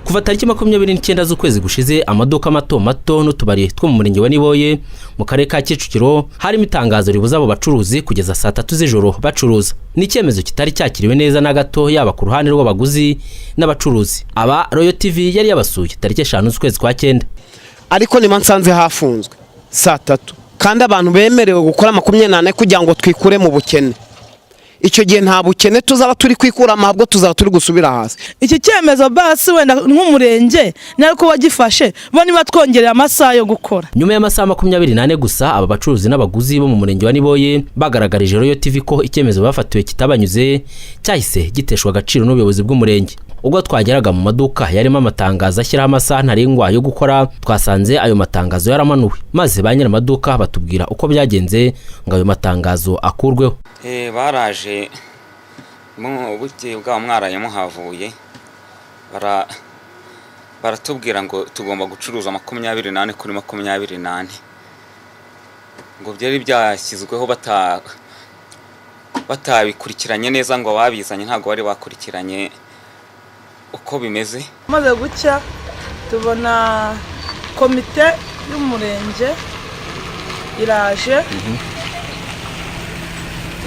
Kuva tariki 29 z'ukwezi gushize amaduka mato mato n'utubari two mu murenge wa Niboye mu karere ka Kicukiro harimo itangazo ribuza abo bacuruzi kugeza saa 3 z'ijoro bacuruza. Ni icyemezo kitari cyakiriwe neza na gato yaba ku ruhande rw'abaguzi n'abacuruzi. Aba Royal TV yari yabasuye tariki 5 z'ukwezi kwa 9. Ariko ni mansanze hafunzwe saa 3 kandi abantu bemerewe gukora 28 kugira ngo twikure mu bukene. Icyo gihe nta bukene tuzaba turi kwikura amabwo tuzaba turi gusubira hasi. Iki cyemezo basi wenda nk'umurenge nariko wagifashe bo niba twongerera amasaha yo gukora. Nyuma y'amasaha 28 gusa aba bacuruzi n'abaguzi bo mu murenge wa Niboye bagaragarije Royal TV ko icyemezo bafatiwe kitabanyuze cyahise giteshwa agaciro n'ubuyobozi bw'umurenge. Ubwo twageraga mu maduka yarimo amatangazo ashyiraho amasaha ntarengwa yo gukora, twasanze ayo matangazo yaramanuwe, maze ba nyiri amaduka batubwira uko byagenze ngo ayo matangazo akurweho. Baraje mu buke bwa mwaraye muhavuye baratubwira ngo tugomba gucuruza 28 kuri 28 ngo byari byashyizweho batabikurikiranye neza ngo babizanye ntago bari bakurikiranye uko bimeze. Maze gucya tubona komite y'umurenge iraje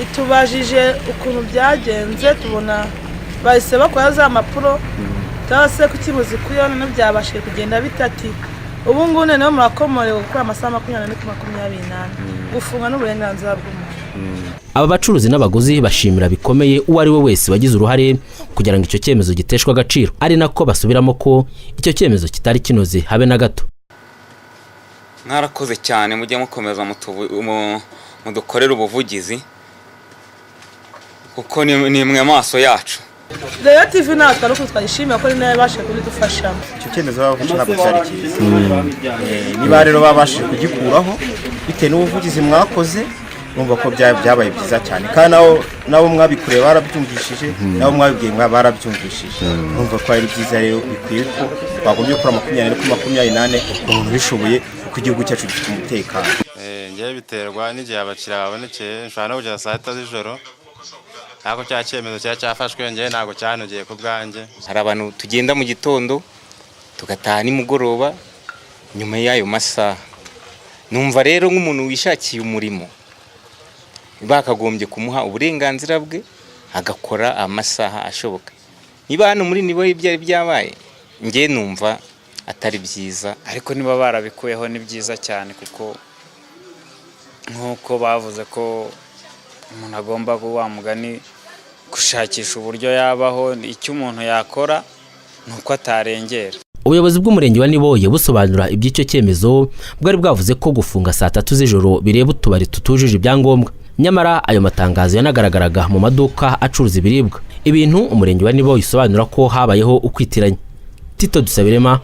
itubajije ukuntu byagenze, tubona bahise bakora za mapuro cyase kukibuzi kuyo none byabashije kugenda bitati. Ubu ngubu noneho murakomorewe gukora amasaha 24 gufunga n'uburenganzira bw'umuntu. Aba bacuruzi n'abaguzi bashimira bikomeye uwo ari we wese wagize uruhare kugira ngo icyo cyemezo giteshwa agaciro, ari nako basubiramo ko icyo cyemezo kitari kinoze habe na gato. Mwarakoze cyane, mujye mukomeza mudukorera ubuvugizi kuko ni mwe amaso yacu. Royal TV natwe ruko twishimiye ko nayo bashe kudufasha. Icyo cyemezo babafasha ntabwo cyari cyiza. Niba rero babashe kugikuraho bitewe n'ubuvugizi mwakoze, numva ko byabaye byiza cyane kandi nabo mwabikureye barabyumvishije, nabo mwabibwiye barabyumvishije. Numva ko ari byiza rero bikwiye ko bagombye gukora 28 kuri 28 umuntu bishoboye ku gihugu cyacu gifite umutekano. Ngiye biterwa n'igihe abakiriya babonekeye, nshobora no kugeza saa 7 z'ijoro. Nako cya cyemezo cyafashwe ngiye ntago cyanogeye ku bwanjye. Hari abantu tugenda mu gitondo tugataha nimugoroba nyuma y'ayo masaha. Numva rero nk'umuntu wishakiye umurimo bakagombye kumuha uburenganzira bwe agakora amasaha ashoboka. Niba hano muri Niboye byari byabaye ngiye numva atari byiza, ariko niba barabikuyeho ni byiza cyane kuko nkuko bavuze ko umuntu agomba kuba mugani gushakisha uburyo yabaho, icyo umuntu yakora nuko atarengera. Ubuyobozi bw'umurenge wa Niboye busobanura iby'icyo cyemezo bwari bwavuze ko gufunga saa 3 z'ijoro bireba utubari tutujuje ibyangombwa. Nyamara ayo matangazo yanagaragaraga mu maduka acuruza ibiribwa, ibintu umurenge wa Niboye usobanura ko habayeho ukwitiranya. Tito Dusabirema,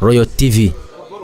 Royal TV.